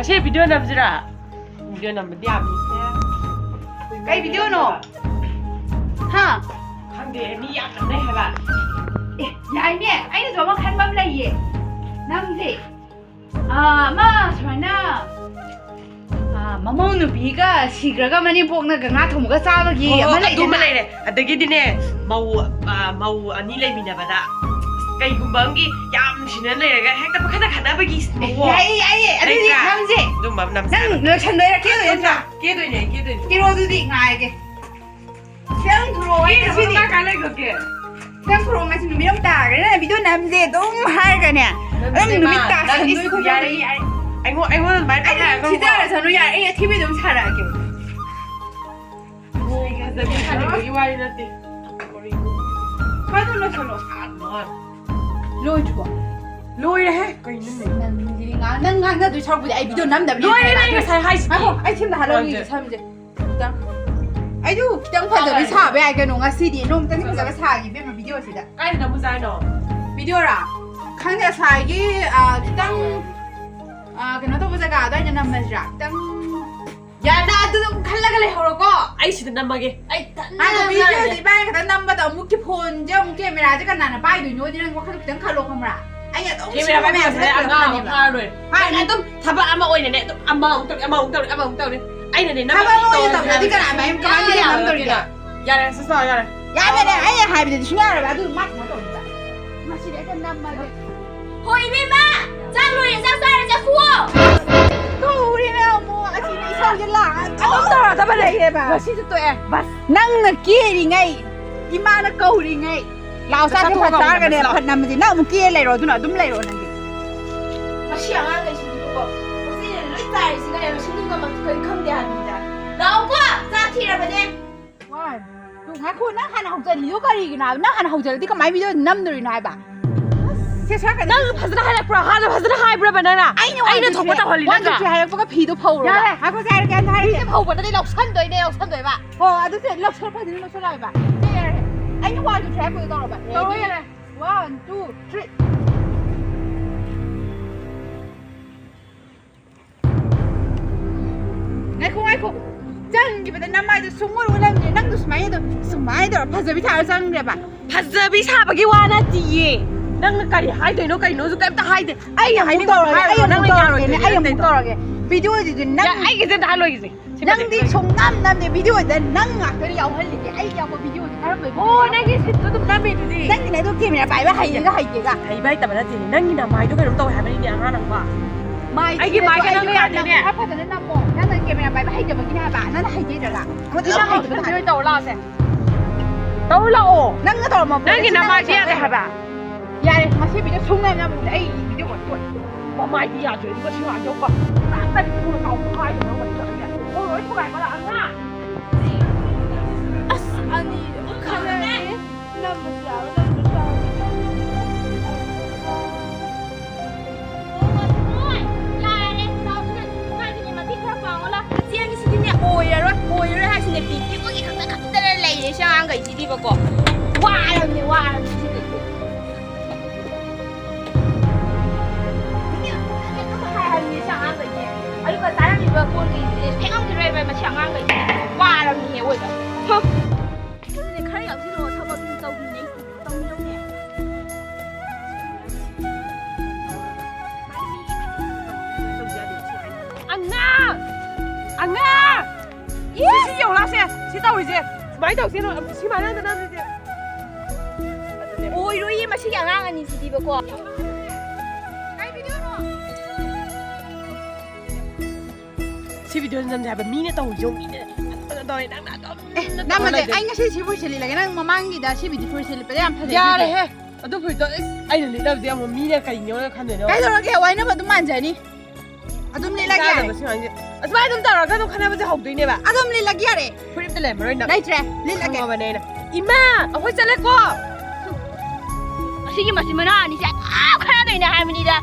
Ngasih video nam zira. Video nam dia bisa. Cái video nó. Ha. Khang dia ni yang kan deh haba. Này nè, anh nói mà khăn bấm này gì? Nam gì? Mà sao nè? Mamong biga sigraga Manipuri na ganga thumuga sabagi ama lay du malay ne adagi dine mau ani lay minabada kai gumbanggi yam sinan lay ga hekta pakhana khana bagi ai adigi namje dum mam nam nang lo chandai ra ke doi ne ke ro du di ngai ke sang thro ai ke sini ka lay go ke sang thro ngai sinu miram ta ga na video namje dum hai ga ne am nu mi ta san doi ko ya ri anh muốn bán cái này không? Chị ra là sao nó vậy? Anh TV đúng sao ra kiểu? Ôi cái giờ biết cái gì vậy đó thì. Cái đó nó sao nó? Lôi chưa? Lôi đấy. Cái này. Nang na tôi sao bây giờ video năm đập. Lôi này sai hai. Anh xem là lôi gì sao bây giờ? Anh du chẳng phải giờ bị sao bây ai cái nó ngay CD nó chẳng phải giờ bị sao gì biết mà video gì đó. Cái này nó sai nó. Video à? Khán giả sai cái đang cái nó đâu có cái đó anh nằm mà ra đang ya na tu khăn là cái này hồi có ai chỉ nằm mà cái cái video thì bay cái nằm bắt đầu mua cái phone chứ mua cái camera chứ cái nào là bay được nhớ chứ nên có cái tiếng khăn lộc không ra anh nhớ cái camera bay bây giờ anh ngang pha rồi hai này tôi thằng bạn ama ôi này tôi ama ông tao đi anh này nằm thằng bạn ôi tao là đi cái nào mà em cái gì nằm rồi kìa ya này sao ya này ya này anh hai bây giờ chúng ta là tôi mắt nó rồi mà chỉ để cái nằm mà hồi bên ba sang lùi sang sai là sang cua cô đi nào mua anh chỉ đi sau chân làng anh không tao là tao bên đây mà mà xin tụi em bas năng là kia đi ngay ima nó câu đi ngay lao sao cái phần trái cái này phần nằm gì nó một kia lại rồi tôi nói đúng lại rồi này mà xiang ăn cái gì cũng có cái gì lưỡi dài gì cái này xin đi mà cái không để hành gì đâu quá ra thì là bên đây đúng hai cô nó hành học giờ thì có gì nào nó hành học giờ thì có mấy video năm rồi này bà năng phải ra hai bữa hai phải ra hai bữa bên này nè anh nó thủng cái tàu holi nè cái hai cái phi都泡rồi呀还不在这干他这泡过的落山队的落山队吧哦都是落车快点落车来吧这样哎你话就全部到了吧到位了 1 2 3 ai không 짱 이번에 남아도 송월 올라오니 낭도 스마이도 파즈비 다 짱래 봐 파즈비 사박이 와나지 낭는 까리 하이도 너 까리 너도 깜다 하이데 아이 하이는 거 아이 낭는 야로 아이 못 떨어게 비디오지 낭 야 아이 그때 다 로이지 낭디 총남남네 비디오에 낭 아들이 야할리게 아이 야고 비디오지 사람 오 낭이 셋도 남이지 낭이 내도 게임이라 바이바 하이가 바이바 있다 말하지 낭이나 마이도 그럼 또 하면이 안 하는 거야 아이게 마이가 낭이야 되네 아파트는 남고 나는 게임이라 바이바 하이가 먹긴 해 봐. 나는 하이제라 어디서 하이가 되게 떠올라세 떠올라오 낭가 더 뭐 낭이 남아지야 돼 해봐 야래 마시 비디오 총남남 에이 비디오 뭐我买的呀，绝对是玩有吧，那你不能搞不开的，我讲的，我出来过了啊。아니 카메라에 너무 잘 ôi rồi hai xin đẹp tí chứ có gì không đã khắp đây này để sao ăn cái gì đi vào cổ qua làm gì qua làm gì chứ hai hàng gì sao ăn cái gì ấy còn tái làm gì vào cô thì thấy ông thì rồi mà chẳng ăn cái gì qua làm gì ôi trời cái này khai hiểu chứ rồi sao mà tông này tông giống nè anh à xin nhiều lắm xe xin tao rồi gì máy đầu xin rồi xin máy lên từ năm rồi ôi rồi mà xin ăn anh gì đi vào cổ xin video dân nhà bên mỹ này tao dùng mỹ này tôi đang 나만 anh cái gì vui xử lại cái năng mà mang gì đó gì vui xử lại em phải ya đấy tôi phải tôi anh này đâu gì mà mỹ này cái nhiều khăn rồi cái đó cái vậy nó mà tụi mình chơi đi tụi mình lại cái asma tum tara ka khana ba hau doi ne ba adam le lag yare free te le maroi na dai tre le lag ba ne na ima ahoi chale ko asigi masimana ni sa khana doi na hai mini da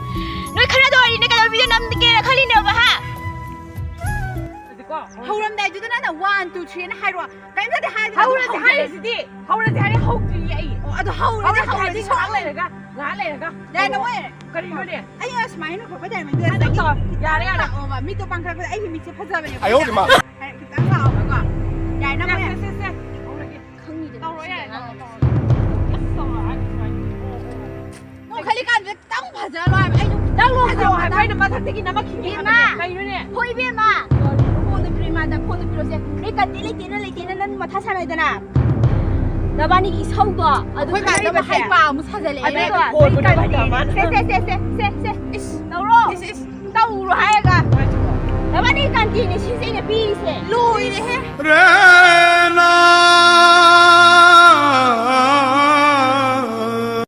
noi khana doi ne ka video nam ke ra khali ne ba ha hau ram dai ju na 1 2 3 na hai ro kai ma de hai hau ra hai si di hau ra hai hau ti ai ado hau ra di chang le ga ngã le ga dai na we ka ri no ne ai ya smile no ko ba dai ma de 야래 야래 어마 밑도 방크라고 아이 밑에 파자베 아유 우리 마 땅 나오고 야이 나무 쎄쎄.坑你的 나오야. 너 칼리간 왜땅 파자로 아이 땅 하죠. 할머니는 마탁대기 남아 긴게 마. 이러네. 호이 비마 포드 프리마다 포드 프로세 그러니까 띠리띠는 뭐 타사나이잖아 나반이 이 서우도 아주 거기 가서 뭐 할바 뭐 사자래 아이고 보드가 많다. 쎄쎄쎄쎄쎄쎄 나우로 하야가 나반이 간디니 신생의 비세 루이네 해 그래